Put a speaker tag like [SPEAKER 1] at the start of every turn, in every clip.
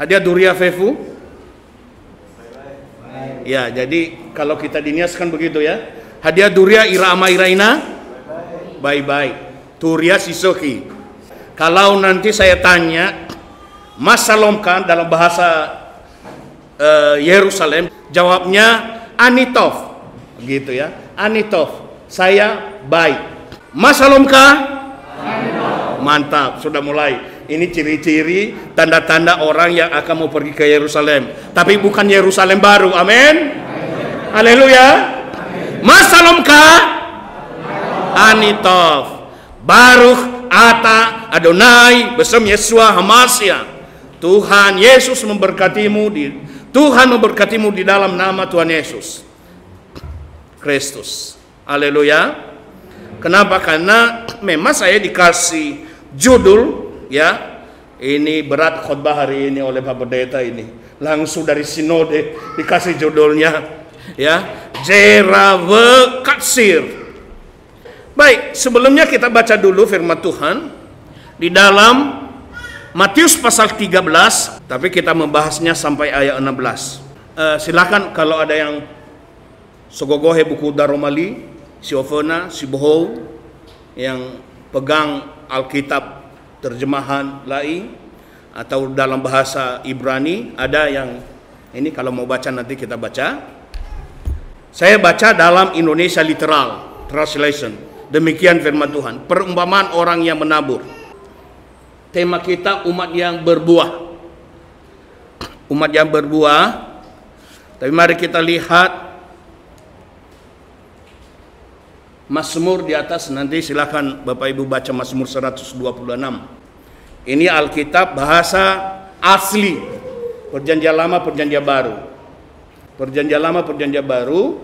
[SPEAKER 1] Hadiah Duria Fefu. Ya, jadi kalau kita diniaskan begitu ya. Hadiah Duria Irama Iraina. Bye-bye. Turia Sisoki. Kalau nanti saya tanya, Mas Salomkan dalam bahasa Yerusalem, jawabnya Anitov. Gitu ya. Anitov. Saya baik. Mas Salomka? Mantap, sudah mulai. Ini ciri-ciri tanda-tanda orang yang akan mau pergi ke Yerusalem. Tapi bukan Yerusalem baru. Amin. Haleluya. Mas Salomka? Anitov. Baruch Ata Adonai Besem Yesua Hamasya. Tuhan Yesus memberkatimu Tuhan memberkatimu di dalam nama Tuhan Yesus Kristus. Haleluya. Kenapa? Karena memang saya dikasih judul, ya. Ini berat khotbah hari ini oleh Pak Pendeta ini. Langsung dari sinode dikasih judulnya, ya. Jerave Katsir. Baik, sebelumnya kita baca dulu firman Tuhan di dalam Matius pasal 13, tapi kita membahasnya sampai ayat 16. Silakan kalau ada yang sogogohe buku Daromali, si Ofona, si Bohou yang pegang Alkitab terjemahan lain atau dalam bahasa Ibrani, ada yang ini kalau mau baca nanti kita baca. Saya baca dalam Indonesia Literal Translation. Demikian firman Tuhan. Perumpamaan orang yang menabur. Tema kita umat yang berbuah. Umat yang berbuah. Tapi mari kita lihat Mazmur di atas, nanti silakan Bapak Ibu baca Mazmur 126. Ini Alkitab bahasa asli. Perjanjian Lama, Perjanjian Baru. Perjanjian Lama, Perjanjian Baru.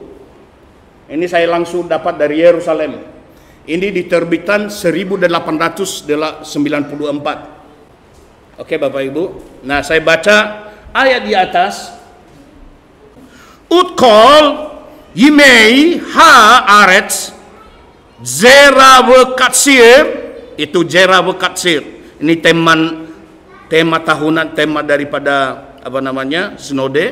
[SPEAKER 1] Ini saya langsung dapat dari Yerusalem. Ini diterbitan 1894. Oke Bapak Ibu. Nah, saya baca ayat di atas. Utkol yimei ha aretz zera vekatsir. Itu zera vekatsir. Ini tema tahunan, tema daripada sinode.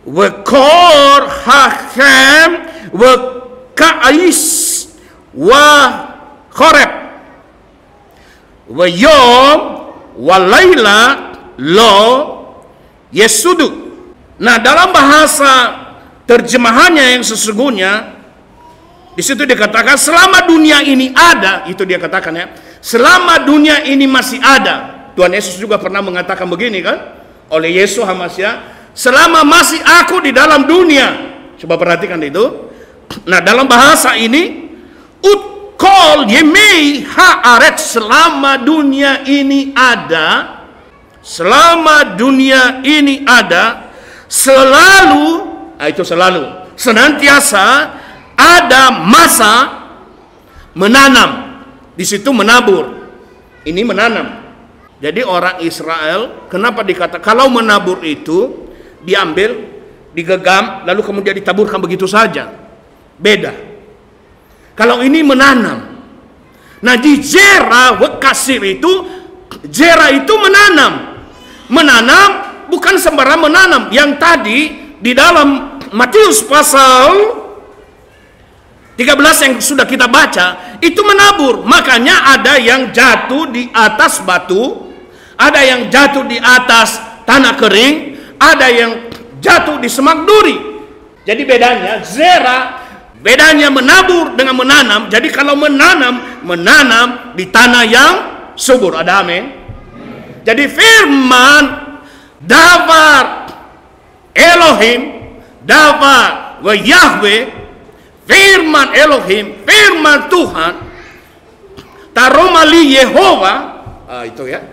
[SPEAKER 1] Wekor hachem wekais wa khoreb wa yom wa laila lo yesudu. Nah, dalam bahasa terjemahannya yang sesungguhnya di situ dikatakan selama dunia ini ada, itu dia katakan ya. Selama dunia ini masih ada. Tuhan Yesus juga pernah mengatakan begini kan? Oleh Yesus Hamasya, selama masih aku di dalam dunia. Coba perhatikan itu. Nah, dalam bahasa ini Utkol yemei haaret, selama dunia ini ada, selama dunia ini ada, selalu, itu selalu, senantiasa ada masa menanam. Di situ menabur. Ini menanam. Jadi orang Israel, kenapa dikatakan kalau menabur itu diambil, digegam, lalu kemudian ditaburkan begitu saja. Beda. Kalau ini menanam. Nah, di Zera Wekasir itu, Zera itu menanam. Menanam bukan sembarang menanam. Yang tadi di dalam Matius pasal 13 yang sudah kita baca, itu menabur. Makanya ada yang jatuh di atas batu, ada yang jatuh di atas tanah kering, ada yang jatuh di semak duri. Jadi bedanya Zera, bedanya menabur dengan menanam. Jadi kalau menanam di tanah yang subur. Ada amin? Jadi firman davar Elohim, davar wa Yahweh, firman Elohim, firman Tuhan, taromali Yehova. Itu ya.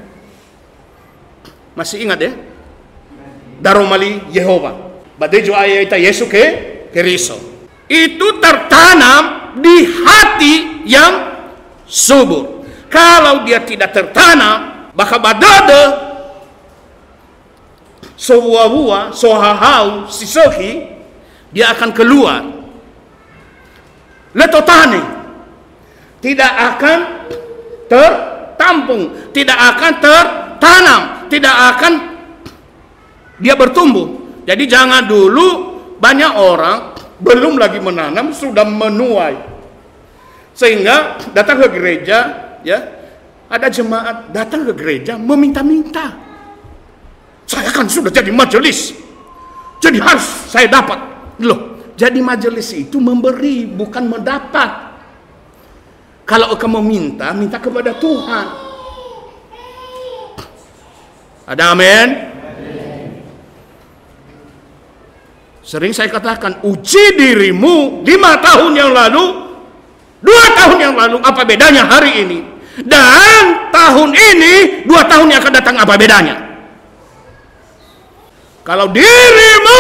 [SPEAKER 1] Masih ingat ya? Daromali Yehova. Badejo ayata Yesu ke Keriso. Itu tertanam di hati yang subur. Kalau dia tidak tertanam, maka badada sohua sohahau sisoki, dia akan keluar. Letotane tidak akan tertampung, tidak akan tertanam. tidak akan dia bertumbuh. Jadi jangan dulu banyak orang belum lagi menanam sudah menuai. Sehingga datang ke gereja, ya, ada jemaat datang ke gereja meminta-minta. Saya kan sudah jadi majelis, jadi harus saya dapat. Loh, jadi majelis itu memberi, bukan mendapat. Kalau kamu minta, minta kepada Tuhan. Ada amin? Sering saya katakan, uji dirimu 5 tahun yang lalu, 2 tahun yang lalu, apa bedanya hari ini? Dan tahun ini, 2 tahun yang akan datang, apa bedanya? Kalau dirimu,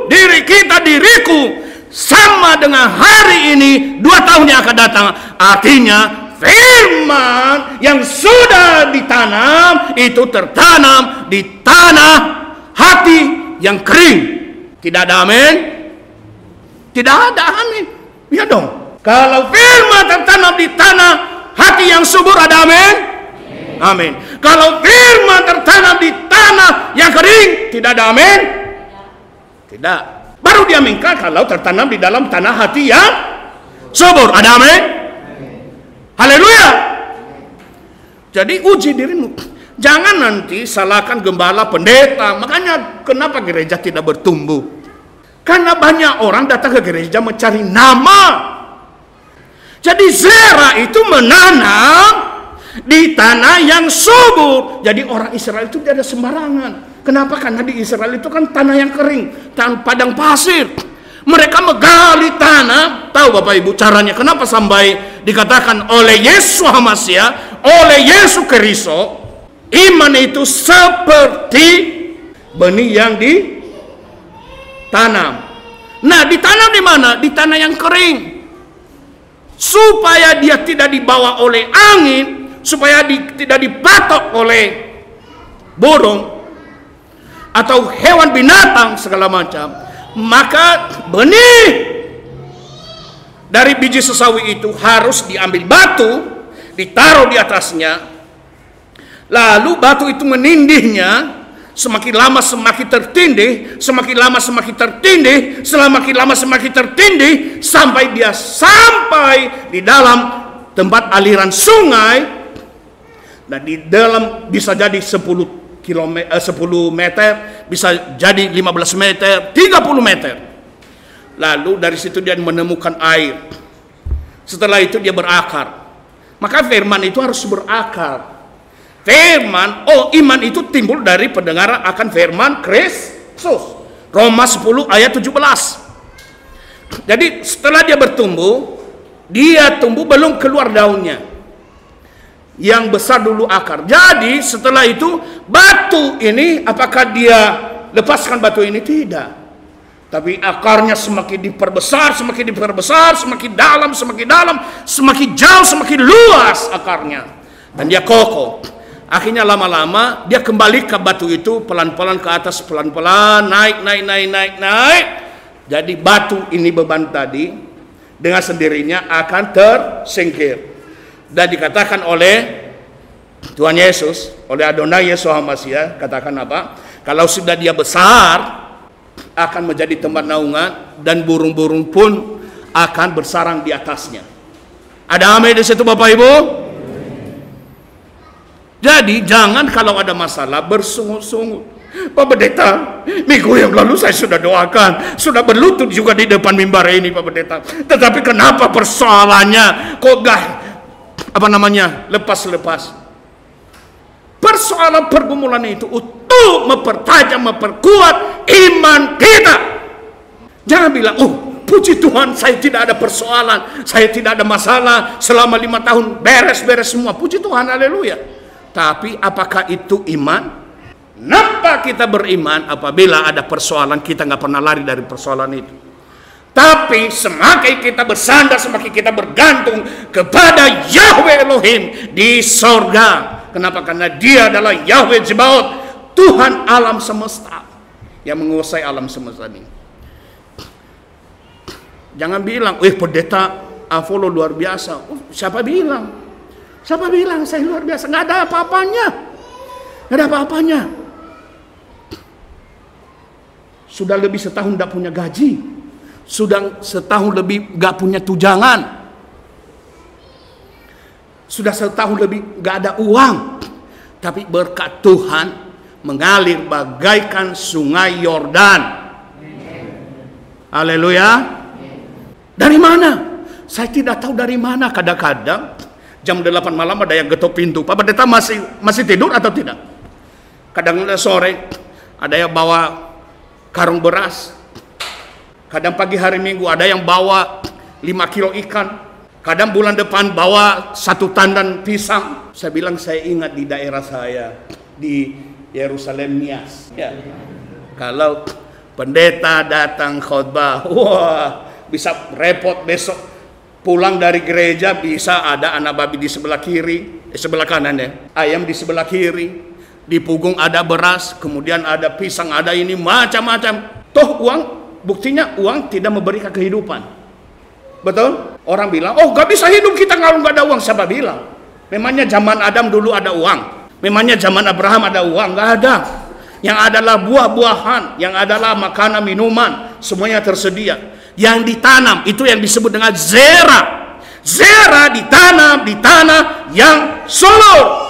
[SPEAKER 1] diri kita, diriku, sama dengan hari ini, 2 tahun yang akan datang, artinya firman yang sudah ditanam, itu tertanam di tanah hati yang kering. Tidak ada amin? Tidak ada amin. Ya dong. Kalau firman tertanam di tanah hati yang subur, ada amin? Amin. Kalau firman tertanam di tanah yang kering, tidak ada amin? Tidak. Baru diaminkan kalau tertanam di dalam tanah hati yang subur. Ada amin? Haleluya. Jadi uji dirimu. Jangan nanti salahkan gembala, pendeta. Makanya kenapa gereja tidak bertumbuh? Karena banyak orang datang ke gereja mencari nama. Jadi Zera itu menanam di tanah yang subur. Jadi orang Israel itu tidak ada sembarangan. Kenapa? Karena di Israel itu kan tanah yang kering, tanah padang pasir. Mereka menggali tanah. Tahu Bapak Ibu caranya? Kenapa sampai dikatakan oleh Yesus Hamasiah, oleh Yesus Kristus, iman itu seperti benih yang ditanam. Nah, ditanam di mana? Di tanah yang kering. Supaya dia tidak dibawa oleh angin, supaya tidak dipatok oleh burung atau hewan binatang segala macam. Maka benih dari biji sesawi itu harus diambil batu, ditaruh di atasnya. Lalu batu itu menindihnya, semakin lama semakin tertindih, semakin lama semakin tertindih, semakin lama semakin tertindih, sampai dia sampai di dalam tempat aliran sungai. Dan di dalam bisa jadi 10 meter, bisa jadi 15 meter, 30 meter. Lalu dari situ dia menemukan air. Setelah itu dia berakar. Maka firman itu harus berakar. Firman, iman itu timbul dari pendengaran akan firman Kristus. Roma 10 ayat 17. Jadi setelah dia bertumbuh, dia tumbuh belum keluar daunnya. Yang besar dulu akar. Jadi setelah itu batu ini, apakah dia lepaskan batu ini? Tidak. Tapi akarnya semakin diperbesar, semakin diperbesar, semakin dalam, semakin jauh, semakin luas akarnya. Dan dia kokoh. Akhirnya lama-lama dia kembali ke batu itu, pelan-pelan ke atas, pelan-pelan naik. Jadi batu ini, beban tadi dengan sendirinya akan tersingkir. Dan dikatakan oleh Tuhan Yesus, oleh Adonai Yesus Hamasiah, katakan apa? Kalau sudah dia besar, akan menjadi tempat naungan, dan burung-burung pun akan bersarang di atasnya. Ada amin di situ Bapak Ibu? Jadi jangan kalau ada masalah bersungut-sungut. Pak Pendeta, minggu yang lalu saya sudah doakan, sudah berlutut juga di depan mimbar ini Pak Pendeta. Tetapi kenapa persoalannya kok lepas-lepas? Persoalan pergumulan itu untuk mempertajam, memperkuat iman kita. Jangan bilang, puji Tuhan saya tidak ada persoalan, saya tidak ada masalah, selama 5 tahun beres-beres semua. Puji Tuhan, haleluya. Tapi apakah itu iman? Nampak kita beriman apabila ada persoalan, kita nggak pernah lari dari persoalan itu. Tapi semakin kita bersandar, semakin kita bergantung kepada Yahweh Elohim di sorga. Kenapa? Karena dia adalah Yahweh Jebaot, Tuhan alam semesta yang menguasai alam semesta ini. Jangan bilang, pendeta Avolo luar biasa. Siapa bilang? Siapa bilang saya luar biasa? Nggak ada apa-apanya. Nggak ada apa-apanya. Sudah lebih setahun tidak punya gaji. Sudah setahun lebih nggak punya tunjangan. Sudah setahun lebih nggak ada uang. Tapi berkat Tuhan mengalir bagaikan sungai Yordan. Haleluya. Dari mana? Saya tidak tahu dari mana. Kadang-kadang jam 8 malam ada yang ketuk pintu. Pak Pendeta masih tidur atau tidak? Kadang-kadang sore ada yang bawa karung beras. Kadang pagi hari Minggu ada yang bawa 5 kilo ikan. Kadang bulan depan bawa 1 tandan pisang. Saya bilang saya ingat di daerah saya di Yerusalem Nias. Ya. Kalau pendeta datang khotbah, wah bisa repot besok pulang dari gereja, bisa ada anak babi di sebelah kiri, sebelah kanan ya, ayam di sebelah kiri, di punggung ada beras, kemudian ada pisang, ada ini macam-macam. Toh uang, buktinya uang tidak memberikan kehidupan. Betul? Orang bilang, oh gak bisa hidup kita kalau gak ada uang. Siapa bilang? Memangnya zaman Adam dulu ada uang? Memangnya zaman Abraham ada uang? Gak ada. Yang adalah buah-buahan, yang adalah makanan, minuman, semuanya tersedia. Yang ditanam, itu yang disebut dengan zera. Zera ditanam di tanah yang subur.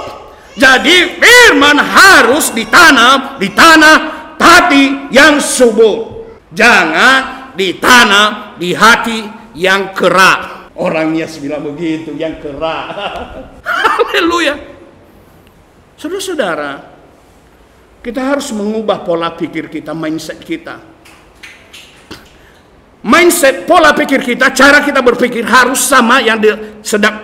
[SPEAKER 1] Jadi firman harus ditanam di tanah hati yang subur. Jangan ditanam di hati yang kerak. Orangnya bilang begitu, yang kerak. Haleluya. Saudara-saudara, kita harus mengubah pola pikir kita, mindset kita. Mindset, pola pikir kita, cara kita berpikir harus sama. Yang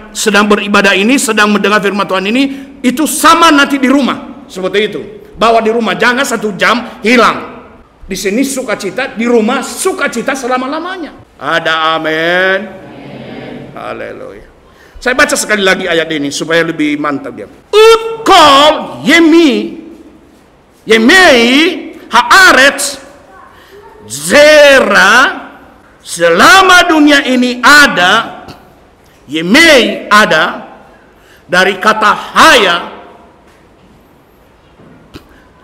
[SPEAKER 1] sedang beribadah ini, sedang mendengar firman Tuhan ini, itu sama nanti di rumah. Seperti itu. Bawa di rumah, jangan 1 jam hilang. Di sini sukacita, di rumah sukacita selama-lamanya. Ada amin. Haleluya. Saya baca sekali lagi ayat ini supaya lebih mantap dia. Utkol yemei haaretz zera, selama dunia ini ada, yemei ada, dari kata haya.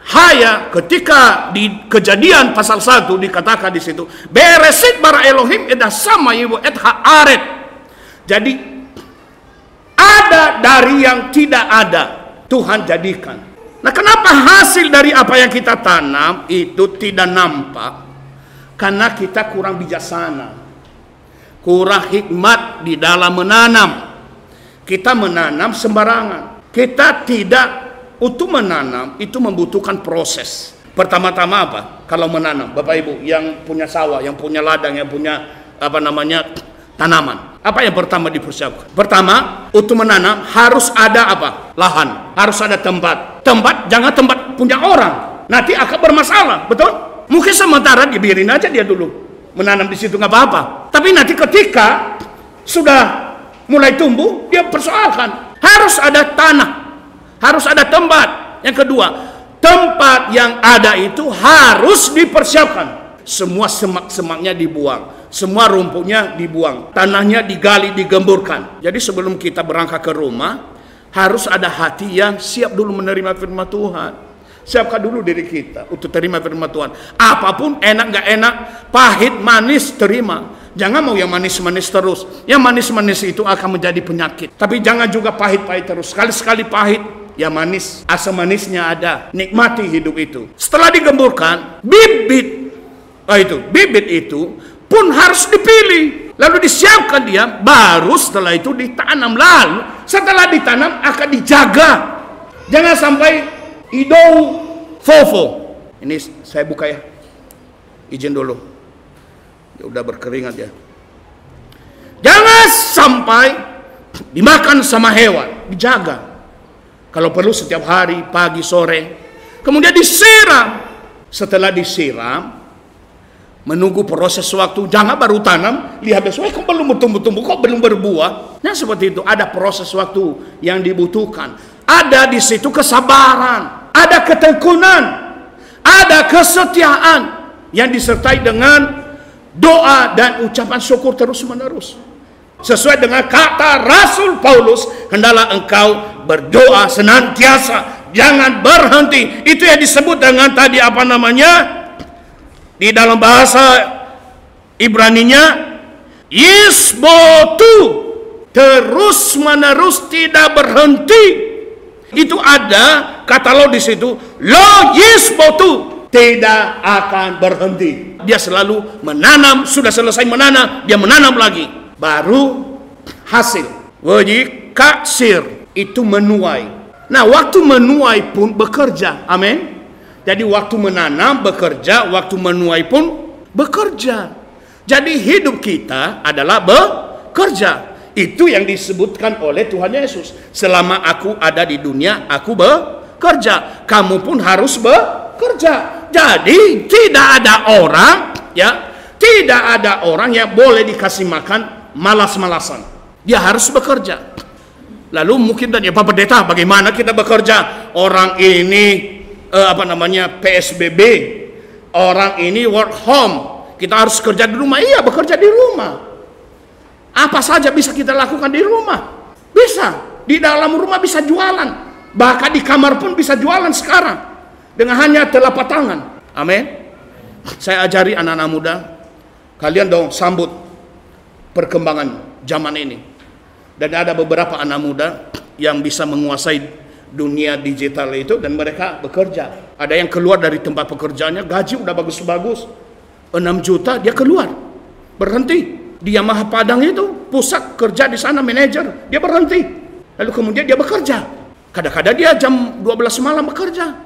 [SPEAKER 1] Haya ketika di Kejadian pasal 1 dikatakan di situ, Beresit bara Elohim edah sama ibu et haaret. Jadi ada dari yang tidak ada, Tuhan jadikan. Nah, kenapa hasil dari apa yang kita tanam itu tidak nampak? Karena kita kurang bijaksana, kurang hikmat di dalam menanam. Kita menanam sembarangan. Kita tidak, untuk menanam itu membutuhkan proses. Pertama-tama apa? Kalau menanam, Bapak Ibu yang punya sawah, yang punya ladang, yang punya tanaman. Apa yang pertama dipersiapkan? Pertama, untuk menanam harus ada apa? Lahan. Harus ada tempat. Tempat, jangan tempat punya orang. Nanti akan bermasalah, betul? Mungkin sementara dibiarin aja dia dulu menanam di situ, nggak apa-apa. Tapi nanti ketika sudah mulai tumbuh, dia persoalkan. Harus ada tanah, harus ada tempat. Yang kedua, tempat yang ada itu harus dipersiapkan. Semua semak-semaknya dibuang, semua rumputnya dibuang, tanahnya digali, digemburkan. Jadi sebelum kita berangkat ke rumah, harus ada hati yang siap dulu menerima firman Tuhan. Siapkan dulu diri kita untuk terima firman Tuhan. Apapun enak gak enak, pahit manis terima. Jangan mau yang manis-manis terus. Yang manis-manis itu akan menjadi penyakit. Tapi jangan juga pahit-pahit terus. Sekali-sekali pahit, ya manis. Asam manisnya ada. Nikmati hidup itu. Setelah digemburkan, bibit itu pun harus dipilih. Lalu disiapkan dia, baru setelah itu ditanam. Lalu setelah ditanam akan dijaga. Jangan sampai idou fofo. Ini saya buka ya. Izin dulu. Ya udah berkeringat ya. Jangan sampai dimakan sama hewan, dijaga. Kalau perlu setiap hari, pagi, sore. Kemudian disiram. Setelah disiram, menunggu proses waktu. Jangan baru tanam, lihat besok kok belum bertumbuh-tumbuh, kok belum berbuah. Nah seperti itu, ada proses waktu yang dibutuhkan. Ada di situ kesabaran, ada ketekunan, ada kesetiaan yang disertai dengan doa dan ucapan syukur terus-menerus. Sesuai dengan kata Rasul Paulus, hendaklah engkau berdoa senantiasa jangan berhenti. Itu yang disebut dengan tadi apa namanya? Di dalam bahasa Ibraninya yisbotu, terus menerus tidak berhenti. Itu ada kata lo di situ, lo yisbotu, tidak akan berhenti. Dia selalu menanam, sudah selesai menanam, dia menanam lagi, baru hasil. Wajib kasir, itu menuai. Nah, waktu menuai pun bekerja. Amin. Jadi waktu menanam bekerja, waktu menuai pun bekerja. Jadi hidup kita adalah bekerja. Itu yang disebutkan oleh Tuhan Yesus. Selama aku ada di dunia, aku bekerja. Kamu pun harus bekerja. Jadi tidak ada orang, ya, tidak ada orang yang boleh dikasih makan malas-malasan. Dia harus bekerja. Lalu mungkin tanya, Pak Pendeta, bagaimana kita bekerja? Orang ini PSBB, orang ini work home. Kita harus kerja di rumah. Iya, bekerja di rumah. Apa saja bisa kita lakukan di rumah. Bisa. Di dalam rumah bisa jualan. Bahkan di kamar pun bisa jualan sekarang. Dengan hanya telapak tangan. Amin. Saya ajari anak-anak muda. Kalian dong sambut perkembangan zaman ini. Dan ada beberapa anak muda yang bisa menguasai dunia digital itu. Dan mereka bekerja. Ada yang keluar dari tempat pekerjaannya. Gaji udah bagus-bagus. 6 juta dia keluar. Berhenti. Di Yamaha Padang itu, pusat kerja di sana, manajer, dia berhenti. Lalu kemudian dia bekerja. Kadang-kadang dia jam 12 malam bekerja.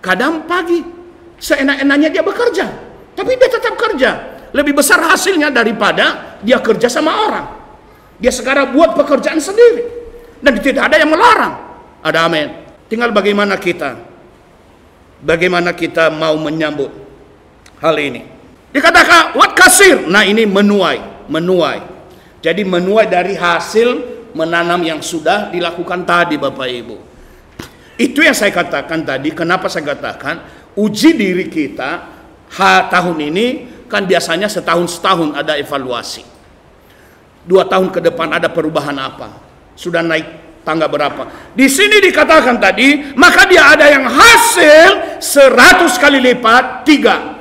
[SPEAKER 1] Kadang pagi. Seenak-enaknya dia bekerja. Tapi dia tetap kerja. Lebih besar hasilnya daripada dia kerja sama orang. Dia sekarang buat pekerjaan sendiri. Dan tidak ada yang melarang. Ada amin. Tinggal bagaimana kita. Bagaimana kita mau menyambut hal ini. Dikatakan wat kasir. Nah, ini menuai. Jadi menuai dari hasil menanam yang sudah dilakukan tadi, Bapak Ibu. Itu yang saya katakan tadi. Kenapa saya katakan uji diri kita tahun ini kan biasanya setahun ada evaluasi. 2 tahun ke depan ada perubahan apa? Sudah naik tangga berapa? Di sini dikatakan tadi, maka dia ada yang hasil 100 kali lipat 3.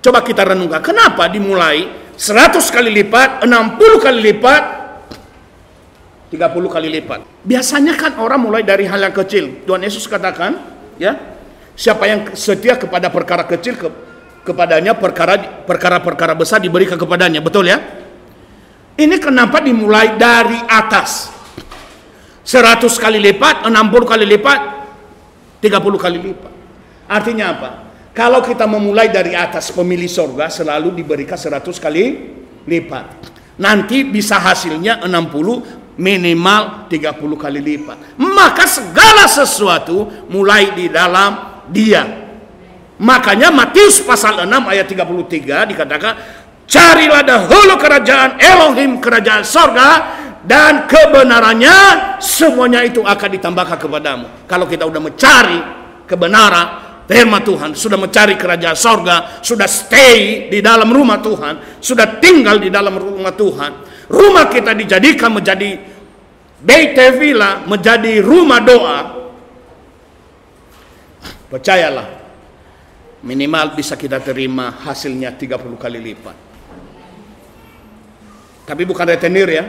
[SPEAKER 1] Coba kita renungkan, kenapa dimulai 100 kali lipat, 60 kali lipat, 30 kali lipat. Biasanya kan orang mulai dari hal yang kecil. Tuhan Yesus katakan, ya, siapa yang setia kepada perkara kecil, kepadanya perkara besar diberikan kepadanya. Betul ya? Ini kenapa dimulai dari atas? 100 kali lipat, 60 kali lipat, 30 kali lipat. Artinya apa? Kalau kita memulai dari atas, pemilih sorga selalu diberikan 100 kali lipat. Nanti bisa hasilnya 60, minimal 30 kali lipat. Maka segala sesuatu mulai di dalam dia. Makanya Matius pasal 6 ayat 33 dikatakan, carilah dahulu kerajaan Elohim, kerajaan sorga, dan kebenarannya, semuanya itu akan ditambahkan kepadamu. Kalau kita udah mencari kebenaran, firman Tuhan, sudah mencari kerajaan sorga, sudah stay di dalam rumah Tuhan, sudah tinggal di dalam rumah Tuhan, rumah kita dijadikan menjadi Beit Villa, menjadi rumah doa. Percayalah, minimal bisa kita terima hasilnya 30 kali lipat. Tapi bukan retenir ya.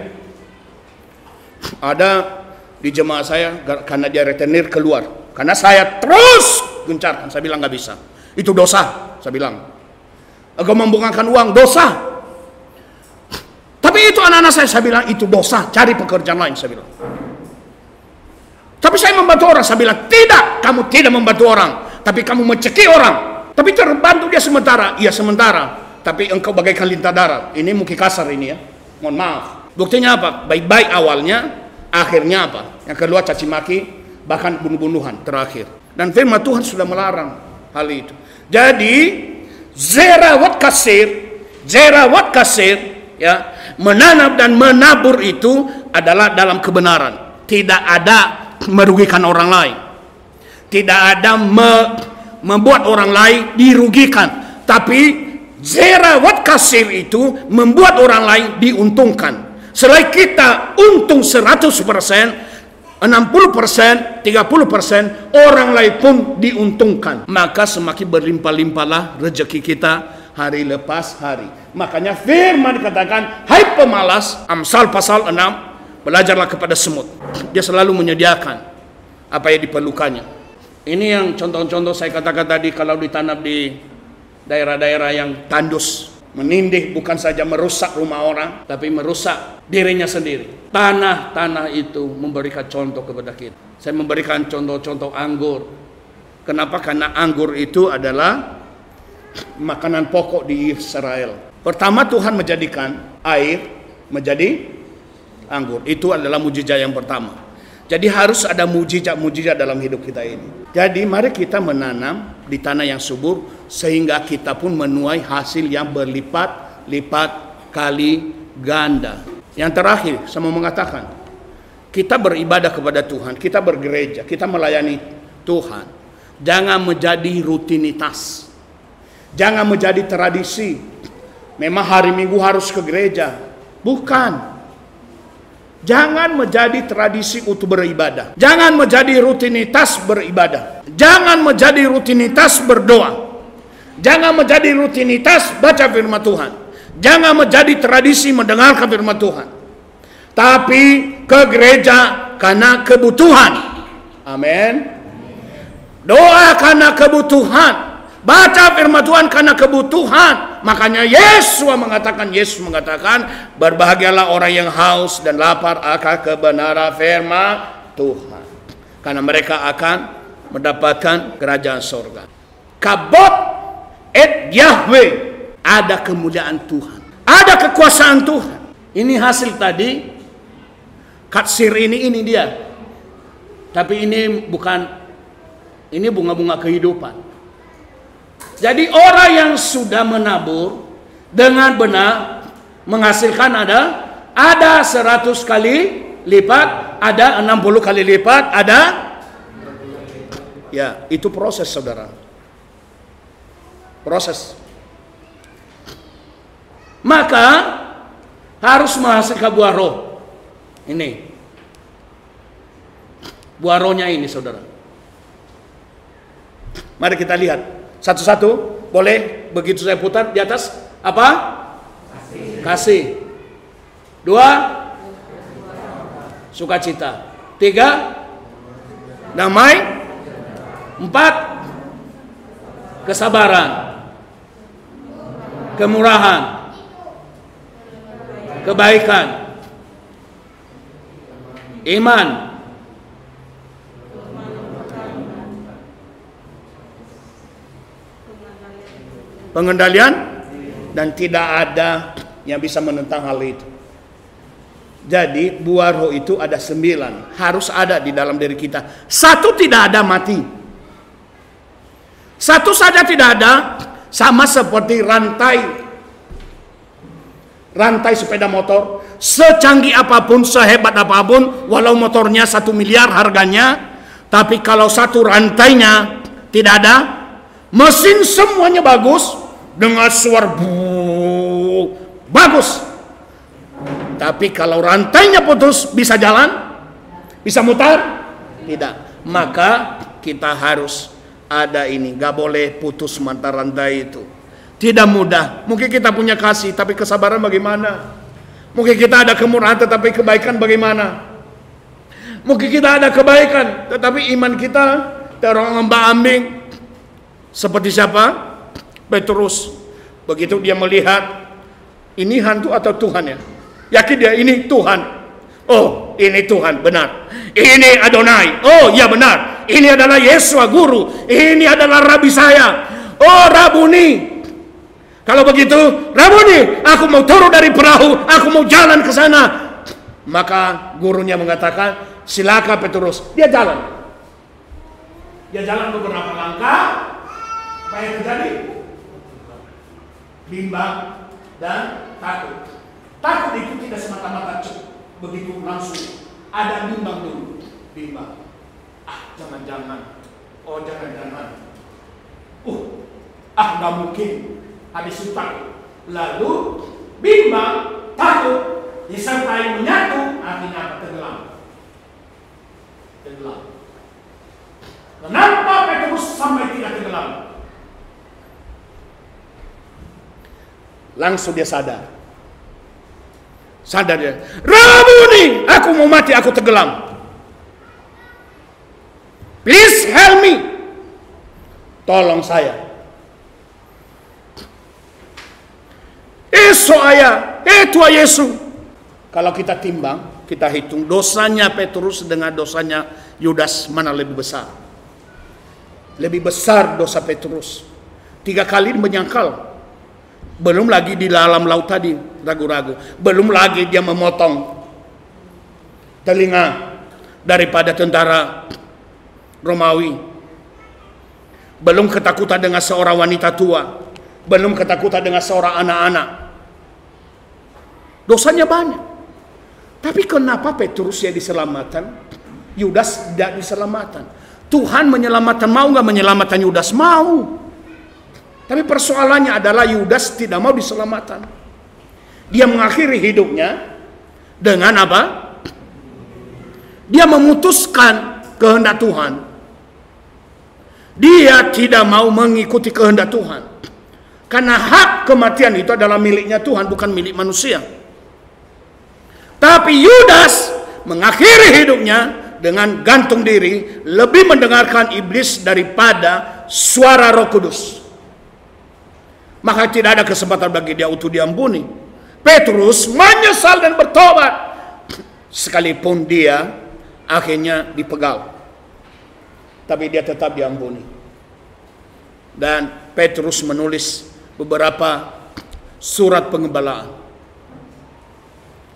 [SPEAKER 1] Ada di jemaah saya, karena dia retenir keluar. Karena saya terus gencarkan, saya bilang nggak bisa. Itu dosa, saya bilang. Engkau membungkangkan uang, dosa. Tapi itu anak-anak saya bilang itu dosa. Cari pekerjaan lain, saya bilang. Tapi saya membantu orang, saya bilang tidak. Kamu tidak membantu orang, tapi kamu mencekik orang. Tapi terbantu dia sementara, iya sementara. Tapi engkau bagaikan lintah darat. Ini mungkin kasar ini ya. Mohon maaf. Buktinya apa? Baik-baik awalnya, akhirnya apa? Yang kedua caci maki, bahkan bunuh-bunuhan terakhir. Dan firman Tuhan sudah melarang hal itu. Jadi zerawat kasir, ya, menanam dan menabur itu adalah dalam kebenaran. Tidak ada merugikan orang lain. Tidak ada membuat orang lain dirugikan. Tapi zerawat kasir itu membuat orang lain diuntungkan. Selain kita untung 100%, 60%, 30%, orang lain pun diuntungkan. Maka semakin berlimpah-limpahlah rezeki kita hari lepas hari. Makanya firman dikatakan, hai pemalas, Amsal pasal 6, belajarlah kepada semut. Dia selalu menyediakan apa yang diperlukannya. Ini yang contoh-contoh saya katakan tadi, kalau ditanam di daerah-daerah yang tandus, menindih, bukan saja merusak rumah orang, tapi merusak dirinya sendiri. Tanah itu memberikan contoh kepada kita. Saya memberikan contoh-contoh anggur. Kenapa? Karena anggur itu adalah makanan pokok di Israel. Pertama, Tuhan menjadikan air menjadi anggur. Itu adalah mujizat yang pertama. Jadi harus ada mujizat-mujizat dalam hidup kita ini. Jadi mari kita menanam di tanah yang subur, sehingga kita pun menuai hasil yang berlipat-lipat kali ganda. Yang terakhir, saya mau mengatakan, kita beribadah kepada Tuhan, kita bergereja, kita melayani Tuhan. Jangan menjadi rutinitas. Jangan menjadi tradisi. Memang hari Minggu harus ke gereja. Bukan. Jangan menjadi tradisi untuk beribadah. Jangan menjadi rutinitas beribadah. Jangan menjadi rutinitas berdoa. Jangan menjadi rutinitas baca firman Tuhan. Jangan menjadi tradisi mendengarkan firman Tuhan. Tapi ke gereja karena kebutuhan. Amin. Doa karena kebutuhan. Baca firman Tuhan karena kebutuhan. Makanya Yesus mengatakan, berbahagialah orang yang haus dan lapar akan kebenaran firman Tuhan, karena mereka akan mendapatkan kerajaan surga. Kabot et Yahweh, ada kemuliaan Tuhan, ada kekuasaan Tuhan. Ini hasil tadi katsir ini dia. Tapi ini bukan, ini bunga-bunga kehidupan. Jadi orang yang sudah menabur dengan benar menghasilkan ada 100 kali lipat, ada 60 kali lipat, ada, ya itu proses saudara. Proses. Maka harus menghasilkan buah roh. Ini buah rohnya ini saudara. Mari kita lihat satu-satu, boleh begitu saya putar di atas. Apa? Kasih. 2, sukacita. 3, damai. 4, kesabaran. Kemurahan. Kebaikan. Iman. Pengendalian, dan tidak ada yang bisa menentang hal itu. Jadi buah roh itu ada 9, harus ada di dalam diri kita. 1 tidak ada, mati. 1 saja tidak ada, sama seperti rantai sepeda motor. Secanggih apapun, sehebat apapun, walau motornya 1 miliar harganya, tapi kalau 1 rantainya tidak ada, mesin semuanya bagus, dengan suara bagus, tapi kalau rantainya putus, bisa jalan? Bisa mutar? Tidak. Maka kita harus ada ini, gak boleh putus mata rantai itu. Tidak mudah. Mungkin kita punya kasih, tapi kesabaran bagaimana? Mungkin kita ada kemurahan, tetapi kebaikan bagaimana? Mungkin kita ada kebaikan, tetapi iman kita terombang-ambing. Seperti siapa? Petrus. Begitu dia melihat, ini hantu atau Tuhan ya? Yakin dia ini Tuhan. Oh, ini Tuhan, benar. Ini Adonai. Oh, ya benar. Ini adalah Yesua guru. Ini adalah Rabi saya. Oh, Rabuni. Kalau begitu, Rabuni, aku mau turun dari perahu, aku mau jalan ke sana. Maka gurunya mengatakan, silakan Petrus. Dia jalan. Dia jalan beberapa langkah. Apa yang terjadi? Bimbang dan takut. Takut itu tidak semata-mata begitu langsung. Ada bimbang dulu. Bimbang. Jangan-jangan. Oh, jangan-jangan. Nggak mungkin. Habis itu takut. Lalu bimbang, takut, disertai menyatu, artinya tenggelam. tenggelam. Kenapa Petrus sampai tidak tenggelam? Langsung dia sadar. Sadar dia. Rabuni, aku mau mati, aku tenggelam. Please help me. Tolong saya. Tuhan Yesus. Kalau kita timbang, kita hitung dosanya Petrus dengan dosanya Yudas, mana lebih besar? Lebih besar dosa Petrus. 3 kali menyangkal. Belum lagi di dalam laut tadi ragu-ragu. Belum lagi dia memotong telinga daripada tentara Romawi. Belum ketakutan dengan seorang wanita tua. Belum ketakutan dengan seorang anak-anak. Dosanya banyak. Tapi kenapa Petrus ya diselamatkan? Yudas tidak diselamatkan. Tuhan menyelamatkan, mau nggak menyelamatkan Yudas? Mau. Tapi persoalannya adalah Yudas tidak mau diselamatkan. Dia mengakhiri hidupnya dengan apa? Dia memutuskan kehendak Tuhan. Dia tidak mau mengikuti kehendak Tuhan. Karena hak kematian itu adalah miliknya Tuhan, bukan milik manusia. Tapi Yudas mengakhiri hidupnya dengan gantung diri, lebih mendengarkan iblis daripada suara Roh Kudus. Maka tidak ada kesempatan bagi dia untuk diampuni. Petrus menyesal dan bertobat, sekalipun dia akhirnya dipegal, tapi dia tetap diampuni. Dan Petrus menulis beberapa surat pengembalaan.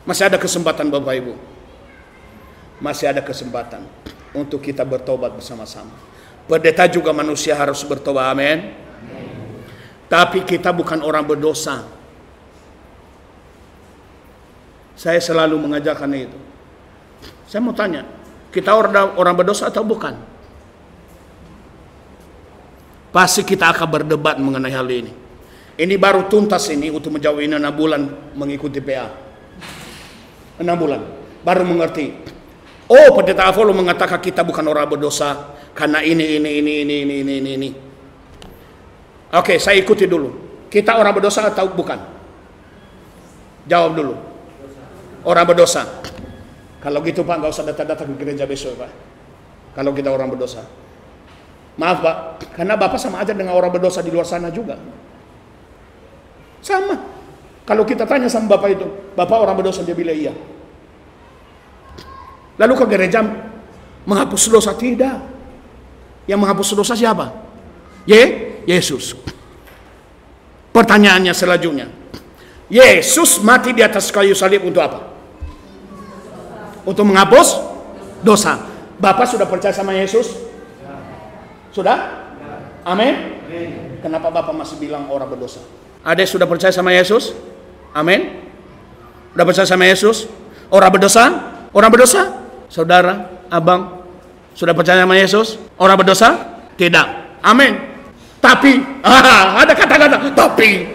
[SPEAKER 1] Masih ada kesempatan Bapak Ibu. Masih ada kesempatan untuk kita bertobat bersama-sama. Pendeta juga manusia harus bertobat, amin. Tapi kita bukan orang berdosa. Saya selalu mengajarkan itu. Saya mau tanya, kita orang berdosa atau bukan? Pasti kita akan berdebat mengenai hal ini. Ini baru tuntas ini untuk menjawab ini 6 bulan mengikuti PA. 6 bulan baru mengerti. Oh, pendeta Avolo mengatakan kita bukan orang berdosa karena ini. Oke, saya ikuti dulu. Kita orang berdosa atau bukan? Jawab dulu. Orang berdosa. Kalau gitu Pak, nggak usah datang ke gereja besok Pak. Kalau kita orang berdosa. Maaf Pak, karena Bapak sama aja dengan orang berdosa di luar sana juga. Sama. Kalau kita tanya sama Bapak itu, Bapak orang berdosa, dia bilang iya. Lalu ke gereja menghapus dosa? Tidak. Yang menghapus dosa siapa? Yesus. Pertanyaannya selanjutnya, Yesus mati di atas kayu salib untuk apa? Untuk menghapus dosa. Bapak sudah percaya sama Yesus? Sudah? Amin. Kenapa Bapak masih bilang orang berdosa? Ada yang sudah percaya sama Yesus? Amin. Sudah percaya sama Yesus? Orang berdosa? Orang berdosa? Saudara, abang, sudah percaya sama Yesus? Orang berdosa? Tidak. Amin. Tapi, ada kata-kata tapi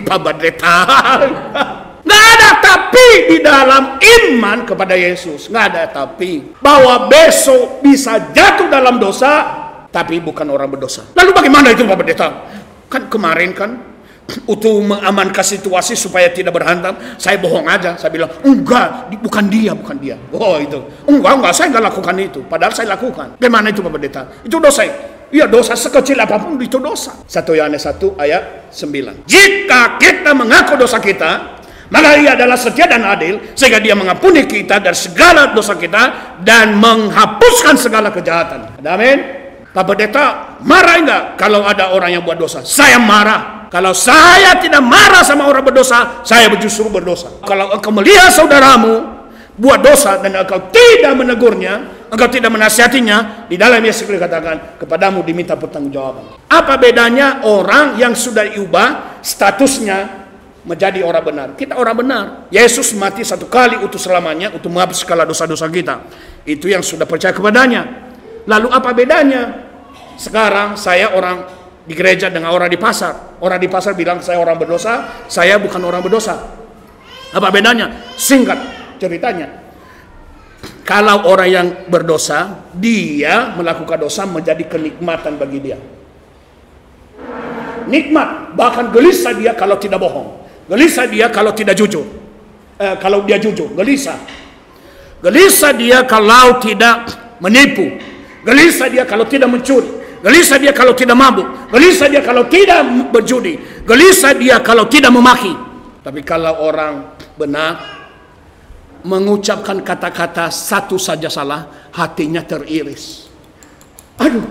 [SPEAKER 1] Pak Pendeta. Nggak ada tapi di dalam iman kepada Yesus. Nggak ada tapi. Bahwa besok bisa jatuh dalam dosa, tapi bukan orang berdosa. Lalu bagaimana itu Pak Pendeta? Kan kemarin kan, untuk mengamankan situasi supaya tidak berhantam, saya bohong aja. Saya bilang, enggak, bukan dia. Oh itu, enggak, saya enggak lakukan itu. Padahal saya lakukan. Bagaimana itu Pak Pendeta? Itu dosa. Iya, dosa sekecil apapun itu dosa. 1 Yohanes 1 ayat 9. Jika kita mengaku dosa kita, maka Ia adalah setia dan adil, sehingga Dia mengampuni kita dari segala dosa kita dan menghapuskan segala kejahatan. Amin. Pak Pendeta, marah enggak kalau ada orang yang buat dosa? Saya marah. Kalau saya tidak marah sama orang berdosa, saya justru berdosa. Kalau engkau melihat saudaramu buat dosa dan engkau tidak menegurnya, engkau tidak menasihatinya, di dalam Yesus dikatakan kepadamu diminta pertanggungjawaban. Apa bedanya orang yang sudah diubah statusnya menjadi orang benar? Kita orang benar. Yesus mati 1 kali untuk selamanya untuk menghapus segala dosa-dosa kita. Itu yang sudah percaya kepadanya. Lalu apa bedanya? Sekarang saya orang di gereja dengan orang di pasar. Orang di pasar bilang saya orang berdosa, saya bukan orang berdosa. Apa bedanya? Singkat ceritanya. Kalau orang yang berdosa, dia melakukan dosa menjadi kenikmatan bagi dia. Nikmat, bahkan gelisah dia kalau tidak bohong. Gelisah dia kalau tidak jujur. Kalau dia jujur, gelisah. Gelisah dia kalau tidak menipu. Gelisah dia kalau tidak mencuri. Gelisah dia kalau tidak mabuk. Gelisah dia kalau tidak berjudi. Gelisah dia kalau tidak memaki. Tapi kalau orang benar mengucapkan kata-kata satu saja salah, hatinya teriris. Aduh,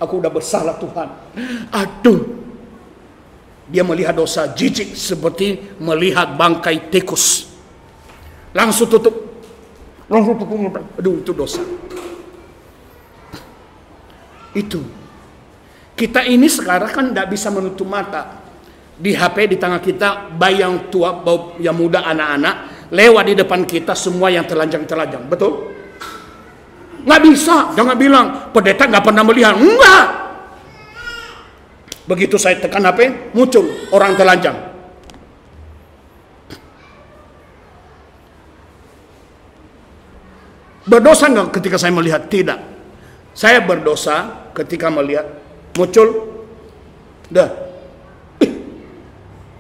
[SPEAKER 1] aku udah bersalah Tuhan. Aduh. Dia melihat dosa jijik seperti melihat bangkai tikus. Langsung tutup. Aduh, itu dosa. Itu. Kita ini sekarang kan tidak bisa menutup mata. Di HP di tangan kita, bayi yang tua, yang muda, anak-anak, lewat di depan kita semua yang telanjang-telanjang. Betul? Nggak bisa. Jangan bilang, pendeta nggak pernah melihat. Enggak. Begitu saya tekan HP, muncul orang telanjang. Berdosa nggak ketika saya melihat? Tidak. Saya berdosa ketika melihat muncul,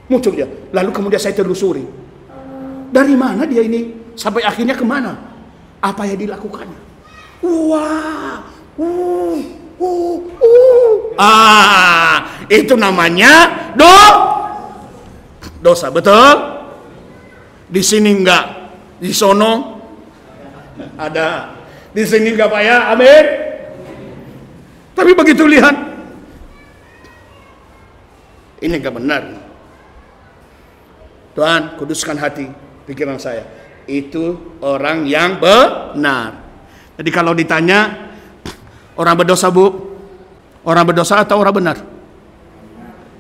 [SPEAKER 1] muncul dia. Lalu kemudian saya telusuri. Dari mana dia ini? Sampai akhirnya kemana? Apa yang dilakukannya? Wah, itu namanya dosa, betul? Di sini enggak, di sono ada, di sini enggak Pak ya, amin. Tapi begitu lihat, ini enggak benar. Tuhan, kuduskan hati, pikiran saya. Itu orang yang benar. Jadi kalau ditanya, orang berdosa Bu? Orang berdosa atau orang benar?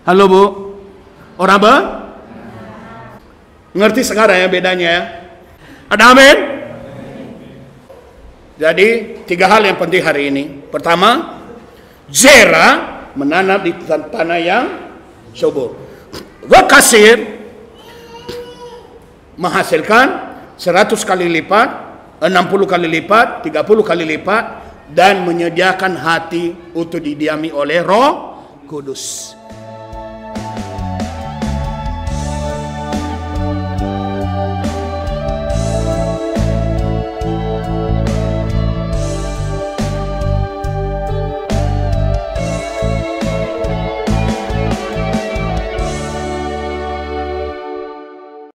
[SPEAKER 1] Halo Bu? Orang ngerti sekarang ya bedanya ya? Ada amin? Jadi 3 hal yang penting hari ini. Pertama, zera menanam di tanah yang subur. Wakasir menghasilkan 100 kali lipat, 60 kali lipat, 30 kali lipat, dan menyediakan hati untuk didiami oleh Roh Kudus.